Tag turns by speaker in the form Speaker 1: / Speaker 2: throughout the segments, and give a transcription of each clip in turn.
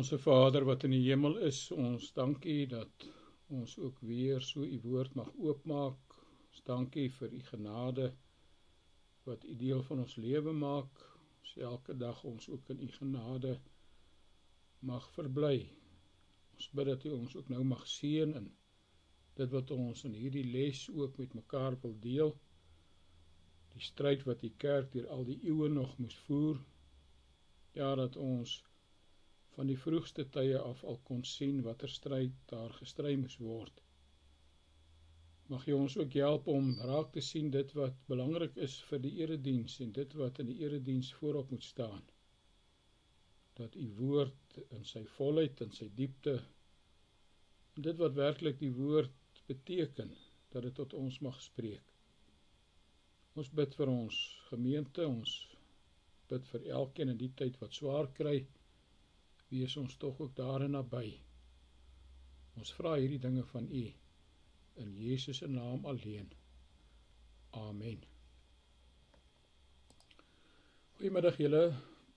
Speaker 1: Onse Vader wat in die hemel is, ons dankie dat ons ook weer so u woord mag oopmaak. Ons dankie vir u genade wat u deel van ons lewe maak. Ons elke dag ons ook in u genade mag verbly. Ons bid dat u ons ook nou mag seën in dit wat ons in hierdie les ook met mekaar wil deel. Die stryd wat die kerk deur al die eeue nog moes voer. Ja, dat ons van die vroegste tye af al kon sien watter stryd daar gestry moes word. Mag jy ons ook help om raak te sien dit wat belangrik is vir die erediens en dit wat in die erediens voorop moet staan. Dat u woord in sy volheid, in sy diepte, dit wat werklik die woord beteken, dat dit tot ons mag spreek. Ons bid vir ons gemeente, ons bid vir elkeen in die tyd wat swaar kry, wees ons tog ook daarin naby. Ons vra hierdie dinge van u, in Jesus se naam alleen. Amen. Goeiemiddag julle,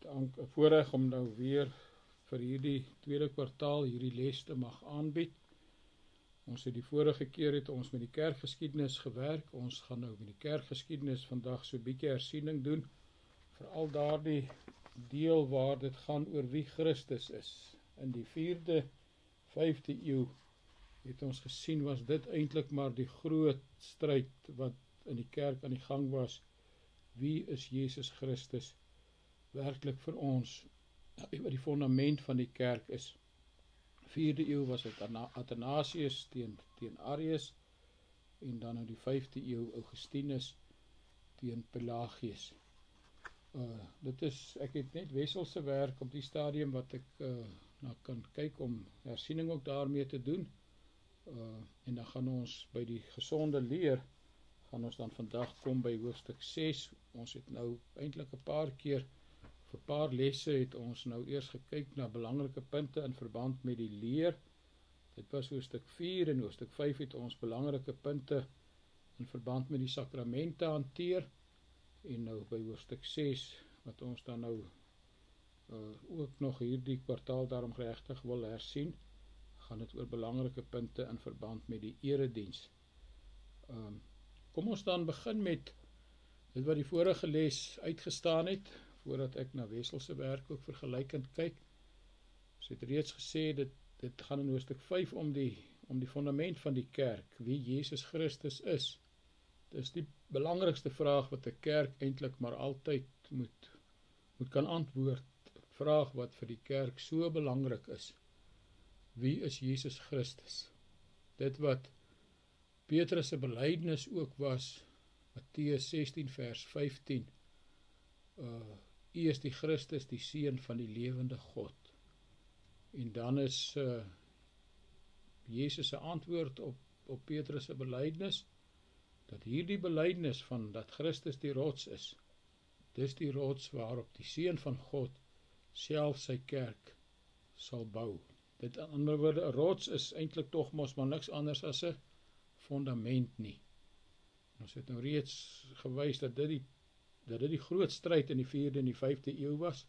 Speaker 1: dank voorreg om nou weer vir hierdie tweede kwartaal hierdie les te mag aanbied. Ons het die vorige keer het ons met die kerkgeskiedenis gewerk, ons gaan nou met die kerkgeskiedenis vandag so 'n bietjie hersiening doen, veral daardie deel waar dit gaan oor wie Christus is. In die 4de, 5de eeu het ons gesien was dit eintlik maar die groot stryd wat in die kerk aan die gang was. Wie is Jesus Christus werklik vir ons, wat die fundament van die kerk is. 4de eeu was dit Athanasius teen Arius en dan in die 5de eeu Augustinus teen Pelagius. Dit is, ek het net wesselse werk op die stadium wat ek na kan kyk om hersiening ook daarmee te doen. En dan gaan ons by die gesonde leer, gaan ons dan vandag kom by hoofstuk 6. Ons het nou eintlik 'n paar keer, vir 'n paar lesse het ons nou eers gekyk na belangrike punte in verband met die leer. Dit was hoofstuk 4 en hoofstuk 5 het ons belangrike punte in verband met die sakramente hanteer. En nou by hoofstuk 6, wat ons dan nou ook nog hierdie kwartaal daarom geregtig wil hersien, gaan dit oor belangrike punte in verband met die erediens. Kom ons dan begin met dit wat die vorige les uitgestaan het, voordat ek na wesselse werk ook vergelykend kyk. Ons het reeds gesê, dit gaan in hoofstuk 5 om die fundament van die kerk, wie Jesus Christus is. Dit is die belangrikste vraag wat 'n kerk eintlik maar altyd moet kan antwoord. Vraag wat vir die kerk so belangrik is. Wie is Jesus Christus? Dit wat Petrus se belydenis ook was, Matteus 16 vers 15. U is die Christus, die seun van die lewende God. En dan is Jesus se antwoord op Petrus se belydenis, dat hierdie belydenis van dat Christus die rots is, dis die rots waarop die seun van God self sy kerk sal bou. Dit aan ander woorde, 'n rots is eintlik tog mos maar niks anders as 'n fundament nie. Ons het nou reeds gewys dat dit die groot stryd in die 4de en die 5de eeu was.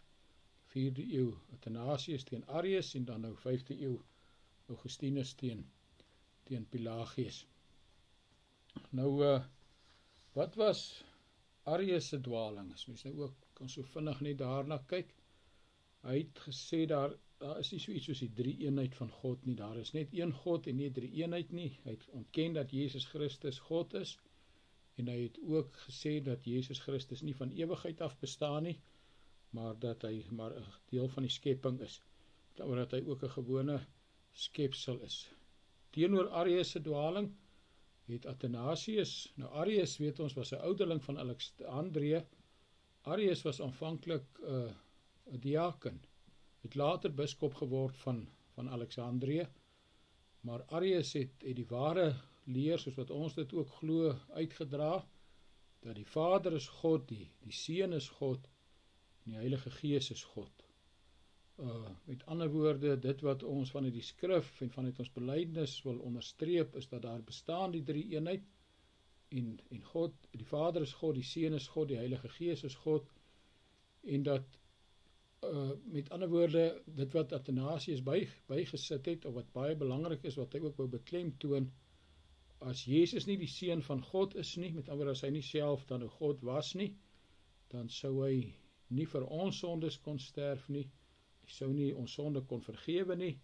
Speaker 1: 4de eeu Athanasius teen Arius en dan nou 5de eeu Augustinus teen Pelagius. Nou, wat was Arius se dwaling? As mens nou ook kan so vinnig net daarna kyk. Hy het gesê daar is nie so iets soos die drie-eenheid van God nie. Daar is net een God en nie drie-eenheid nie. Hy het ontken dat Jesus Christus God is. En hy het ook gesê dat Jesus Christus nie van ewigheid af bestaan nie, maar dat hy maar 'n deel van die skepping is. Dat hy ook 'n gewone skepsel is. Teenoor Arius se dwaling het Athanasius, nou Arius weet ons was 'n ouderling van Alexandrië. Arius was aanvanklik 'n diaken, het later biskop geword van Alexandrië, maar Arius het die ware leer, soos wat ons dit ook glo, uitgedra, dat die Vader is God, die Seun is God, en die Heilige Gees is God. Met ander woorde, dit wat ons vanuit die skrif en vanuit ons belydenis wil onderstreep, is dat daar bestaan die drie eenheid, en God, die Vader is God, die Seun is God, die Heilige Gees is God, en dat Met ander woorde, dit wat Athanasius bygesit het, of wat baie belangrik is, wat hy ook wou beklemtoon, as Jezus nie die seun van God is nie, met ander woorde, as hy nie self dan 'n God was nie, dan sou hy nie vir ons sondes kon sterf nie, hy sou nie ons sonde kon vergewe nie,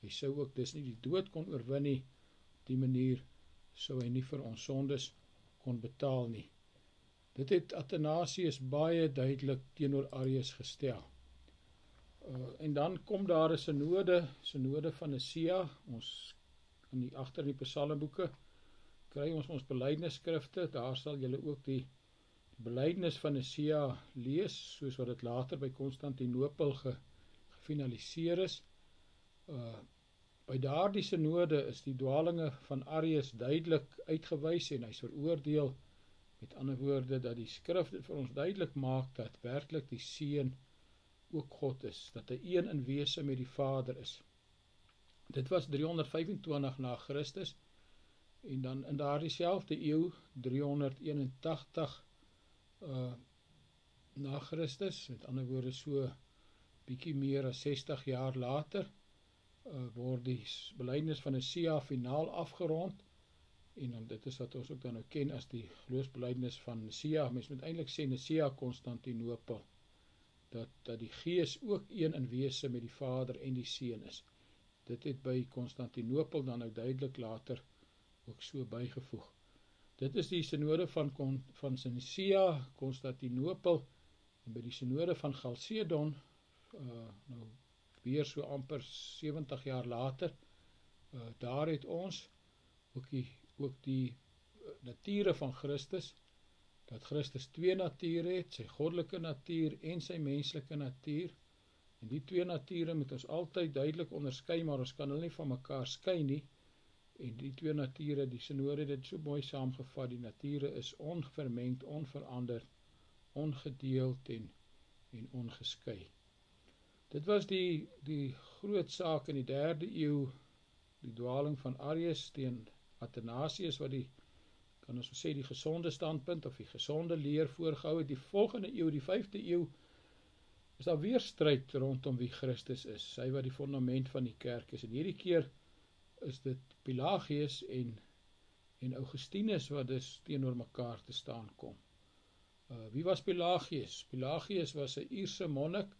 Speaker 1: hy sou ook dus nie die dood kon oorwin nie, op die manier sou hy nie vir ons sondes kon betaal nie. Dit het Athanasius baie duidelik teenoor Arius gestel. En dan kom daar 'n synode van Nicea, ons agter in die psalmboeke, kry ons belydenisskrifte, daar sal julle ook die belydenis van Nicea lees, soos wat dit later by Konstantinopel gefinaliseer is. By daardie synode is die dwalinge van Arius duidelik uitgewys en hy's veroordeel, met ander woorde, dat die skrif dit vir ons duidelik maak, dat werklik die Seun ook God is, dat hy een in wese met die Vader is. Dit was 325 na Christus, en dan in daardie selfde eeu, 381 na Christus, met ander woorde so bietjie meer as 60 jaar later, word die belydenis van Nicea finaal afgerond, en dan dit is wat ons ook dan nou ken as die geloofsbelydenis van Nicea. Mens moet eintlik sê Nicea Konstantinopel, dat die Gees ook een in wese met die Vader en die Seun is. Dit het by Konstantinopel dan nou duidelik later ook so bygevoeg. Dit is die synode van Nicea, Konstantinopel, en by die synode van Chalcedon, nou weer so amper 70 jaar later, daar het ons ook die nature van Christus, dat Christus twee nature het, sy goddelike natuur en sy menslike natuur, en die twee nature moet ons altyd duidelik onderskei, maar ons kan hulle nie van mekaar skei nie, en die twee nature, die synode het dit so mooi saamgevat, die nature is onvermengd, onveranderd, ongedeeld en ongeskei. Dit was die groot saak in die 3de eeu, die dwaling van Arius teen Athanasius, wat kan ons sê die gesonde standpunt, of die gesonde leer voorgehou het. Die volgende eeu, die 5de eeu, is daar weer stryd rondom wie Christus is, hy wat die fondament van die kerk is, en hierdie keer is dit Pelagius en Augustinus wat dus teenoor mekaar te staan kom. Wie was Pelagius? Pelagius was 'n Ierse monnik,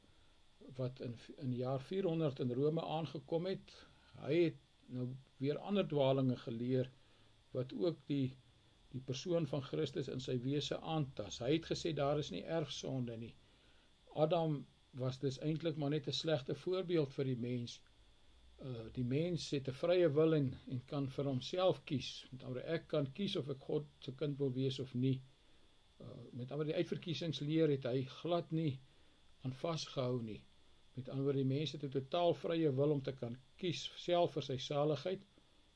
Speaker 1: wat in die jaar 400 in Rome aangekom het. Hy het nou weer ander dwalinge geleer, wat ook die persoon van Christus in sy wese aantas. Hy het gesê, daar is nie erfsonde nie. Adam was dus eintlik maar net 'n slegte voorbeeld vir die mens. Die mens het 'n vrye wil en kan vir homself kies. Met ander, ek kan kies of ek God se kind wil wees of nie. Met ander, die uitverkiesingsleer het hy glad nie aan vasgehou nie. Met ander, die mens het 'n totaal vrye wil om te kan kies self vir sy saligheid.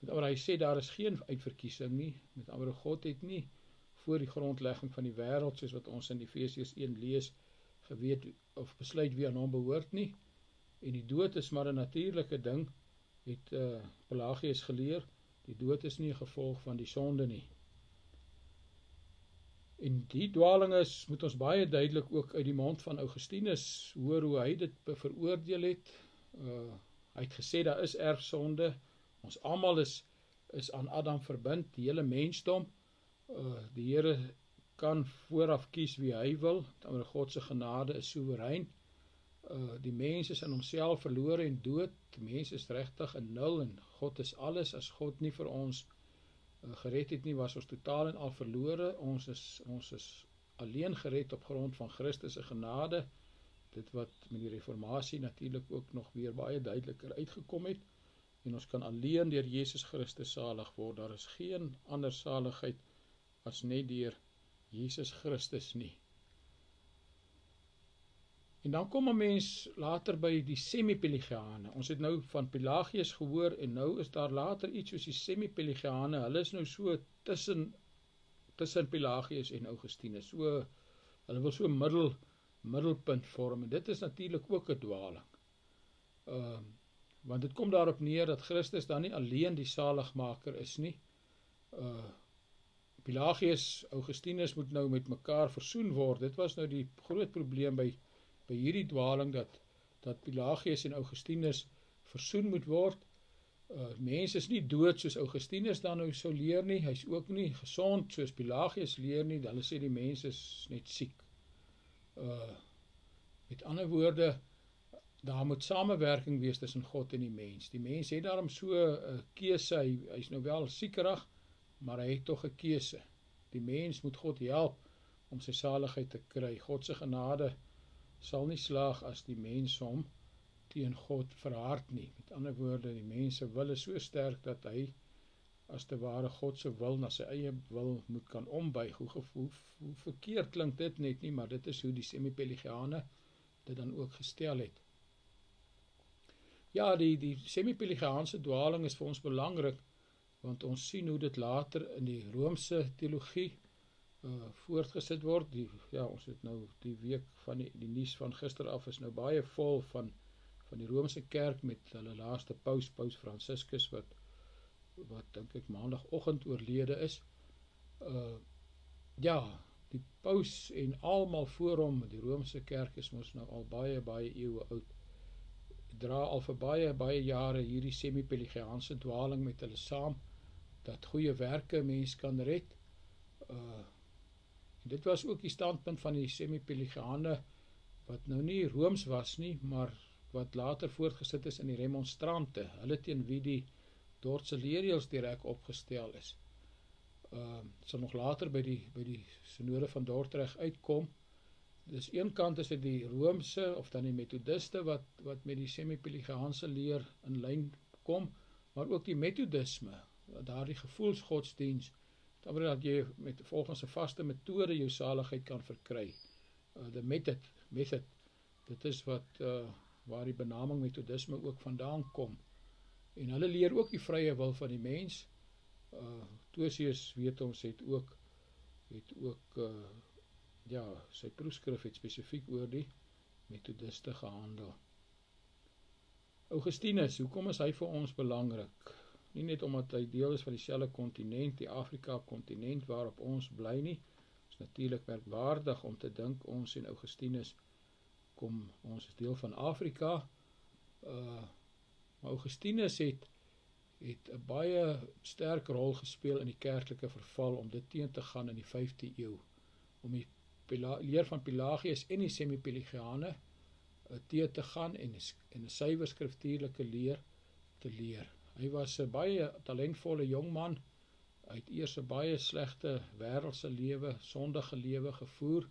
Speaker 1: Met ander, hy sê daar is geen uitverkiesing nie. Met ander, God het nie voor die grondlegging van die wêreld, soos wat ons in Efesiërs 1 lees, geweet of besluit wie aan hom behoort nie. En die dood is maar 'n natuurlike ding, het Pelagius geleer. Die dood is nie 'n gevolg van die sonde nie. En die dwalinge moet ons baie duidelik ook uit die mond van Augustinus hoor hoe hy dit veroordeel het. Hy het gesê, daar is erfsonde, ons almal is aan Adam verbind, die hele mensdom. Die Here kan vooraf kies wie hy wil, maar God se genade is soewerein. Die mens is in homself verlore en dood, die mens is regtig in nul, en God is alles. As God nie vir ons gered het nie, was ons totaal en al verlore. Ons is alleen gered op grond van Christus se genade, dit wat met die reformatie natuurlik ook nog weer baie duideliker uitgekom het, en ons kan alleen deur Jesus Christus salig word. Daar is geen ander saligheid as net deur Jesus Christus nie. En dan kom 'n mens later by die semi-Pelagiane. Ons het nou van Pelagius gehoor, en nou is daar later iets soos die semi-Pelagiane. Hulle is nou so tussen Pelagius en Augustinus. So, hulle wil so middelpunt vorm, en dit is natuurlik ook 'n dwaling. Want dit kom daarop neer dat Christus dan nie alleen die saligmaker is nie. Pelagius, Augustinus moet nou met mekaar versoen word. Dit was nou die groot probleem by hierdie dwaling, dat dat Pelagius en Augustinus versoen moet word. Mens is nie dood soos Augustinus dan nou sou leer nie, hy is ook nie gesond soos Pelagius leer nie, hulle sê die mens is net siek. Met ander woorde, daar moet samewerking wees tussen God en die mens. Die mens het daarom so 'n keuse, hy is nou wel siekerig, maar hy het tog 'n keuse. Die mens moet God help om sy saligheid te kry. God se genade sal nie slaag as die mens hom teen God verhard nie. Met ander woorde, die mens se wil is so sterk dat hy as te ware God se wil na sy eie wil moet kan ombuig. Hoe verkeerd klink dit net nie, maar dit is hoe die semi-Pelagiane dit dan ook gestel het. Ja, die semi-Pelagiaanse dwaling is vir ons belangrik, want ons sien hoe dit later in die Romeinse teologie voortgesit word. Ons het nou die week van die nuus van gister af is nou baie vol van die Romeinse kerk met hulle laaste paus Franciscus, wat dink ek maandagoggend oorlede is. Die paus en almal voor hom, die Romeinse kerk is mos nou al baie eeue oud, dra al vir baie jare hierdie semi-Pelagiaanse dwaling met hulle saam, dat goeie werke mens kan red. Dit was ook die standpunt van die semi-Pelagiane, wat nou nie Rooms was nie, maar wat later voortgesit is in die remonstrante, hulle teen wie die Dordtse leerreëls direk opgestel is. Sal nog later by die synode van Dordrecht uitkom. Dus een kant is dit die Roomse of dan die Methodiste wat met die semi-Pelagiaanse leer in lyn kom, maar ook die Methodisme, daar die gevoelsgodsdienst, dat jy volgens 'n vaste metode jou saligheid kan verkry. The method, dit is waar die benaming Methodisme ook vandaan kom. En hulle leer ook die vrye wil van die mens. Tosius weet ons het ook sy proefskrif het spesifiek oor die Methodiste gehandel. Augustinus, hoekom is hy vir ons belangrik? Nie net omdat hy deel is van dieselfde kontinent, die Afrika-kontinent waarop ons bly nie. Het is natuurlik merkwaardig om te dink ons en Augustinus ons is deel van Afrika. Maar Augustinus het 'n baie sterk rol gespeel in die kerklike verval om dit teen te gaan in die 5de eeu. Om die leer van Pelagius en die semi-Pelagiane teen te gaan en 'n suiwer skriftuurlike leer te leer. Hy was 'n baie talentvolle jong man. Hy het eers 'n baie slegte wêreldse lewe, sondige lewe gevoer.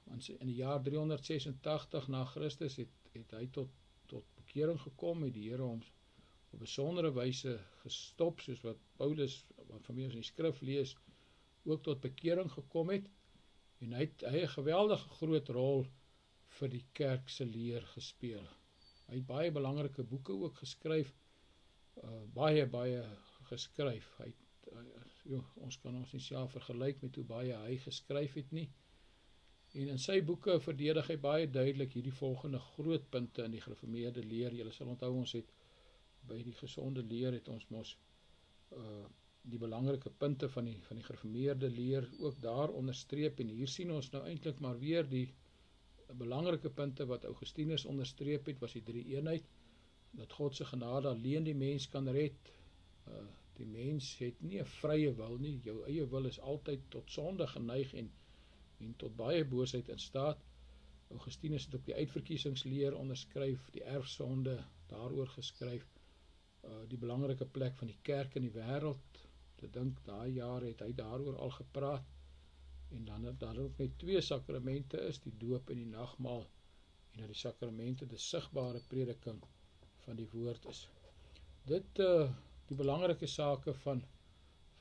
Speaker 1: In die jaar 386 na Christus het hy tot bekering gekom, het die Here hom op besondere wyse gestop, soos wat Paulus, van wie ons in die skrif lees, ook tot bekering gekom het, en hy het 'n geweldige groot rol vir die kerk se leer gespeel. Hy het baie belangrike boeke ook geskryf, baie geskryf. Ons kan ons nie self vergelyk met hoe baie hy geskryf het nie. En in sy boeke verdedig hy baie duidelik hierdie volgende groot punte in die gereformeerde leer. Julle sal onthou, ons het by die gesonde leer het ons mos die belangrike punte van die gereformeerde leer ook daar onderstreep, en hier sien ons nou eintlik maar weer die belangrike punte wat Augustinus onderstreep het, was die drie eenheid, dat God se genade alleen die mens kan red. Die mens het nie 'n vrye wil nie, jou eie wil is altyd tot sonde geneig en tot baie boosheid in staat. Augustinus het ook die uitverkiesingsleer onderskryf, die erfsonde daaroor geskryf, die belangrike plek van die kerk in die wêreld, te dink, daai jare het hy daaroor al gepraat, en dan dat daar ook net 2 sakramente is, die doop en die nagmaal, en dat die sakramente die sigbare prediking van die woord is. Dit, die belangrike sake van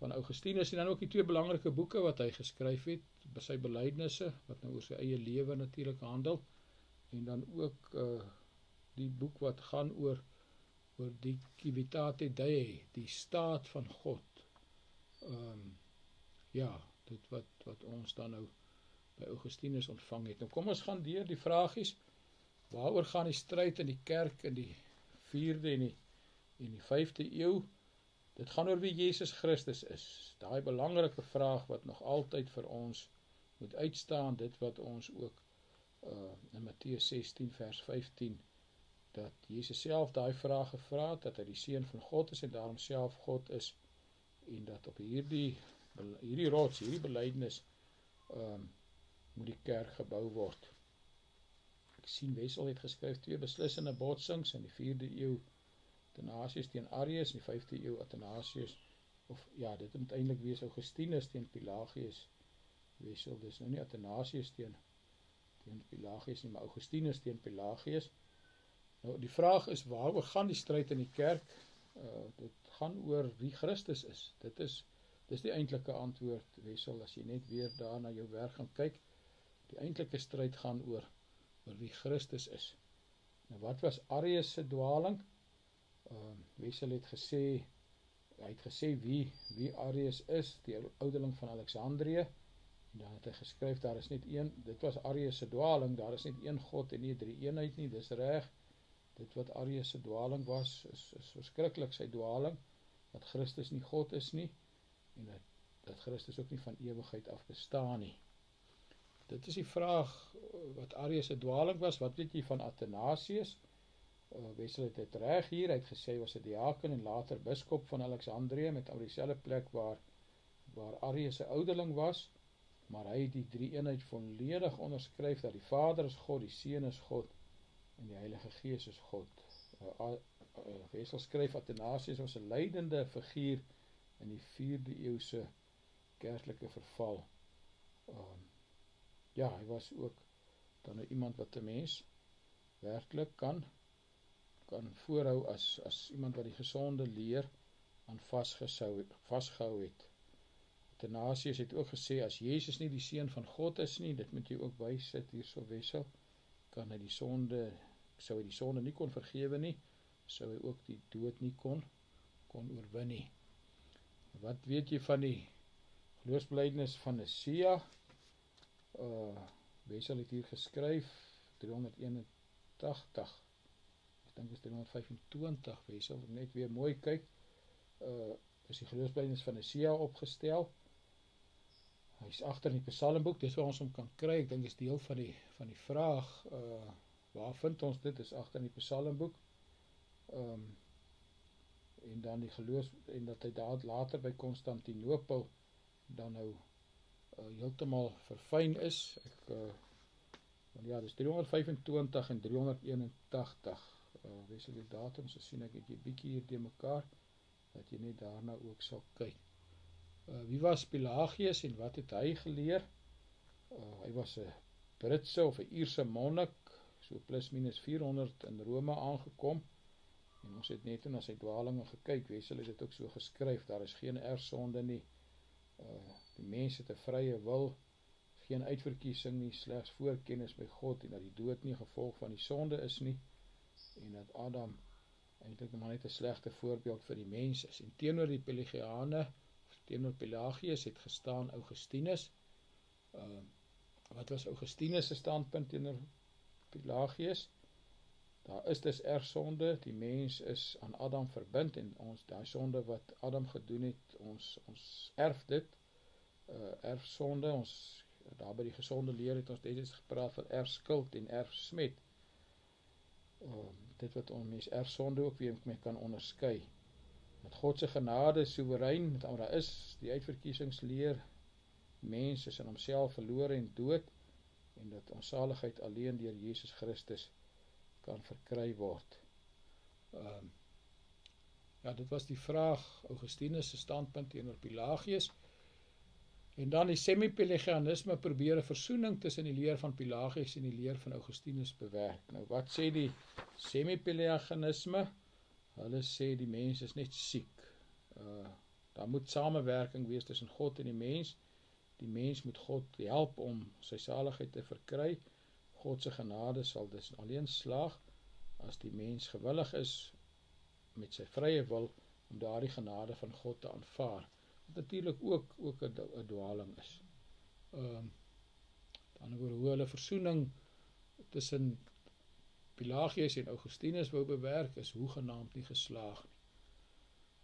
Speaker 1: Augustinus, en dan ook die 2 belangrike boeke wat hy geskryf het, sy belydenisse, wat nou oor sy eie lewe natuurlik handel, en dan ook die boek wat gaan oor die civitate Dei, die staat van God. Dit wat ons dan nou by Augustinus ontvang het. Nou kom ons gaan deur die vragies, waaroor gaan die stryd in die kerk in die 4de en die 5de eeu? Dit gaan oor wie Jesus Christus is. Daai belangrike vraag wat nog altyd vir ons moet uitstaan, dit wat ons ook in Matteus 16 vers 15, dat Jesus self daai vraag gevra het, dat hy die Seun van God is en daarom self God is, en dat op hierdie rots, hierdie belydenis, moet die kerk gebou word. Ek sien Wessel het geskryf 2 beslissende botsings in die 4de eeu Athanasius teen Arius, in die 5de eeu Athanasius, of ja, dit moet eintlik wees Augustinus teen Pelagius. Wessel, dis nou nie Athanasius teen Pelagius nie, maar Augustinus teen Pelagius. Nou die vraag is, waaroor gaan die stryd in die kerk? Dit gaan oor wie Christus is. Dis die eintlike antwoord, Wessel, as jy net weer daar na jou werk gaan kyk. Die eintlike stryd gaan oor wie Christus is. Nou wat was Arius se dwaling? Wessel het gesê, wie Arius is, die ouderling van Alexandrië, en dan het hy geskryf, daar is net een, dit was Arius se dwaling, daar is net een God en nie 3 eenheid nie, dis reg. Dit wat Arius se dwaling was, is verskriklik sy dwaling, dat Christus nie God is nie, en dat Christus ook nie van ewigheid af bestaan nie. Dit is die vraag wat Arius se dwaling was. Wat weet jy van Athanasius? Wessel het dit reg hier, hy het gesê hy was 'n diaken en later biskop van Alexandrië, met op dieselfde plek waar Arius se ouderling was, maar hy het die 3 eenheid volledig onderskryf, dat die Vader is God, die Seun is God, en die Heilige Gees is God. Wessel skryf Athanasius was 'n leidende figuur in die 4de eeuse kerklike verval. Ja, hy was ook dan nou iemand wat 'n mens werklik kan voorhou as iemand wat die gesonde leer aan vasgehou het. Athanasius het ook gesê, as Jesus nie die Seun van God is nie, dit moet jy ook bysit hierso Wessel, sou hy die sonde nie kon vergewe nie, sou hy ook die dood nie kon oorwin nie. Wat weet jy van die geloofsbelijdenis van Nicea? Wessel het hier geskryf, 381, ek dink is 325, Wessel, net weer mooi kyk, is die geloofsbelijdenis van Nicea opgestel. Hy is agter in die Psalmboek, dis waar ons hom kan kry, ek dink is deel van die vraag, waar vind ons dit, is agter in die Psalmboek, en dan en dat hy daar later by Konstantinopel dan nou heeltemal verfyn is. Ja, dis 325 en 381. Wessel die datum, so sien ek jy bietjie hier te mekaar, dat jy net daarna ook sal kyk. Wie was Pelagius en wat het hy geleer? Hy was 'n Britse of 'n Ierse monnik, so plus minus 400 in Rome aangekom, en ons het net na sy dwalinge gekyk. Wessel het dit ook so geskryf, daar is geen erfsonde nie, die mens het 'n vrye wil, geen uitverkiesing nie, slegs voorkennis by God, en dat die dood nie gevolg van die sonde is nie, en dat Adam eintlik maar net 'n slegte voorbeeld vir die mens is. En teenoor die Pelagiane, teenoor Pelagius het gestaan Augustinus. Wat was Augustinus se standpunt teenoor Pelagius? Daar is dus erfsonde, die mens is aan Adam verbind, en daai sonde wat Adam gedoen het, ons erf dit, erfsonde, daar by die gesonde leer het ons steeds gepraat van erfskuld en erfsmet, dit wat ons mens erfsonde ook weer mee kan onderskei. Met God se genade soewerein, met daar is die uitverkiesingsleer, mens is in homself verlore en dood, en dat ons saligheid alleen deur Jesus Christus kan verkry word. Ja, dit was die vraag, Augustinus se standpunt teenoor Pelagius, en dan die semi-pelagianisme probeer 'n versoening tussen die leer van Pelagius en die leer van Augustinus bewerk. Nou wat sê die semi-pelagianisme? Hulle sê die mens is net siek. Daar moet samewerking wees tussen God en die mens. Die mens moet God help om sy saligheid te verkry. God se genade sal dus alleen slaag as die mens gewillig is met sy vrye wil om daardie genade van God te aanvaar. Wat natuurlik ook 'n dwaling is. Dan oor hoe hulle versoening tussen Pelagius en Augustinus wou bewerk, is hoegenaamd nie geslaag nie.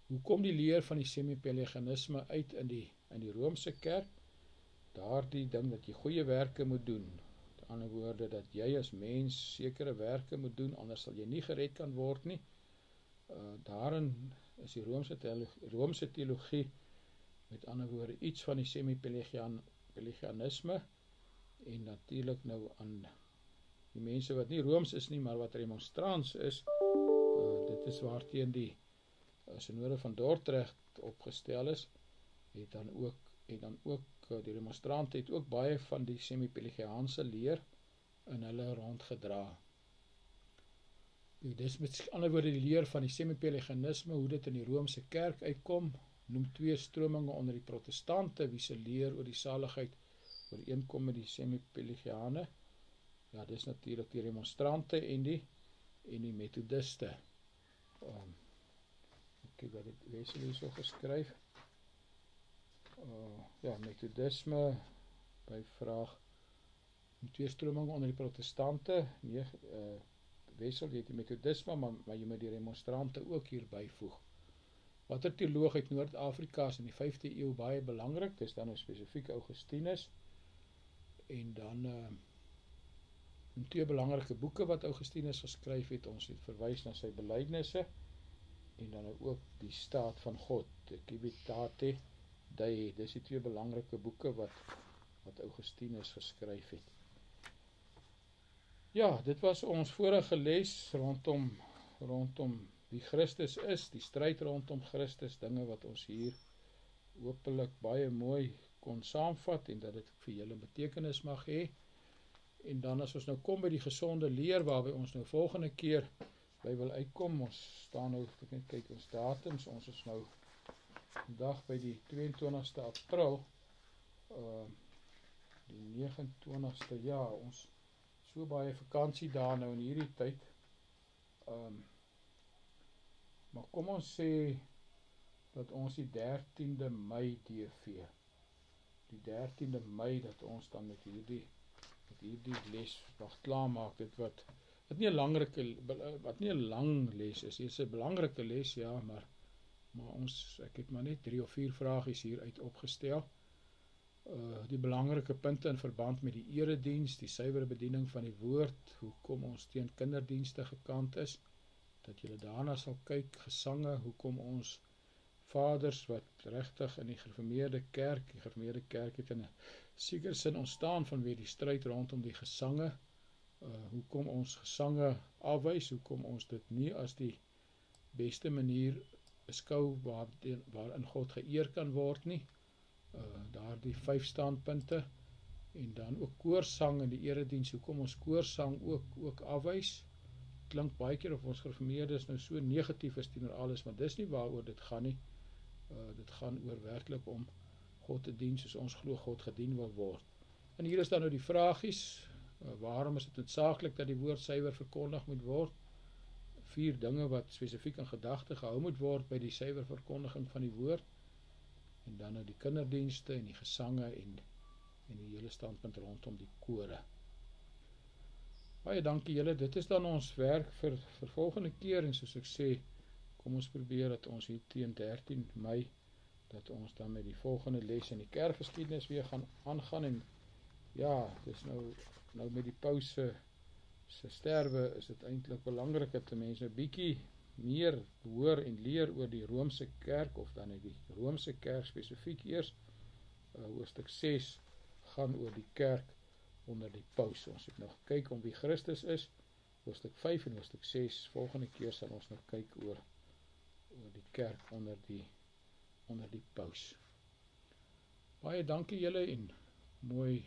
Speaker 1: Hoe kom die leer van die semi-pelagianisme uit in die Romeinse kerk? Daardie ding dat jy goeie werke moet doen, ander woorde, dat jy as mens sekere werke moet doen, anders sal jy nie gered kan word nie. Daarin is die Romeinse teologie, met ander woorde, iets van die semi-pelagianisme, en natuurlik nou aan die mense wat nie Rooms is nie, maar wat remonstrants is, dit is waarteen die synode van Dordrecht opgestel is, het dan ook die remonstrante het ook baie van die semi-pelagiaanse leer in hulle rondgedra. Dis met ander woorde die leer van die semi-pelagianisme, hoe dit in die Roomse kerk uitkom, noem twee strominge onder die protestante, wie se leer oor die saligheid ooreenkom met die semi-pelagiane. Ja, dis natuurlik die remonstrante en die methodiste. Kyk wat het Wessel hier so geskryf. Ja, methodisme, by vraag, twee strominge onder die protestante, Wessel, jy het die methodisme, maar jy moet die remonstrante ook hier byvoeg. Watter teoloog uit Noord-Afrika is in die 5de eeu baie belangrik, dis dan nou spesifiek Augustinus, en dan twee belangrike boeke wat Augustinus geskryf het, ons het verwys na sy belydenisse, en dan ook die staat van God, die Civitate Dei, dis die twee belangrike boeke wat Augustinus geskryf het. Ja, dit was ons vorige les rondom wie Christus is, die stryd rondom Christus, dinge wat ons hier hopelik baie mooi kon saamvat, en dat dit vir julle betekenis mag hê. En dan as ons nou kom by die gesonde leer, waarby ons nou volgende keer by wil uitkom, ons staan nou, ek net kyk ons datums, ons is nou vandag by die 22ste April, die 29ste, ja, ons so baie vakansie daar nou in hierdie tyd, maar kom ons sê, dat ons die 13de Mei DV, die 13de Mei, dat ons dan met hierdie les mag klaarmaak, dit wat nie 'n lang les is, dit is 'n belangrike les, ja, maar ek het maar net 3 of 4 vragies hieruit opgestel. Die belangrike punte in verband met die erediens, die suiwere bediening van die woord, hoekom ons teen kinderdienste gekant is, dat julle daarna sal kyk, gesange, hoekom ons vaders wat regtig in die gereformeerde kerk het in 'n sekere sin ontstaan vanweë die stryd rondom die gesange, hoekom ons gesange afwys, hoekom ons dit nie as die beste manier beskou waarin God geëer kan word nie, daar die 5 standpunte, en dan ook koorsang in die erediens, hoekom ons koorsang ook afwys. Klink baie keer of ons gereformeerdes nou so negatief is teenoor alles, maar dis nie waaroor dit gaan nie. Dit gaan oor werklik om God te dien soos ons glo God gedien wil word. En hier is dan nou die vragies, waarom is dit noodsaaklik dat die woord suiwer verkondig moet word? 4 dinge wat spesifiek in gedagte gehou moet word by die suiwer verkondiging van die woord, en dan nou die kinderdienste en die gesange en die hele standpunt rondom die kore. Baie dankie julle, dit is dan ons werk vir volgende keer, en soos ek sê, kom ons probeer dat ons hier teen 13 Mei, dat ons dan met die volgende les in die kerkgeskiedenis weer gaan aangaan, en ja, dis nou met die paus se sterwe, is dit eintlik belangrik dat mense 'n bietjie meer hoor en leer oor die Roomse kerk, of dan die Roomse kerk spesifiek eers. Hoofstuk 6 gaan oor die kerk onder die paus. Ons het nog kyk om wie Christus is, hoofstuk 5 en hoofstuk 6, volgende keer sal ons nog kyk oor die kerk onder die paus. Baie dankie julle, en mooi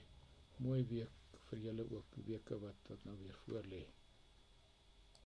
Speaker 1: week vir julle ook, weke wat nou weer voor lê.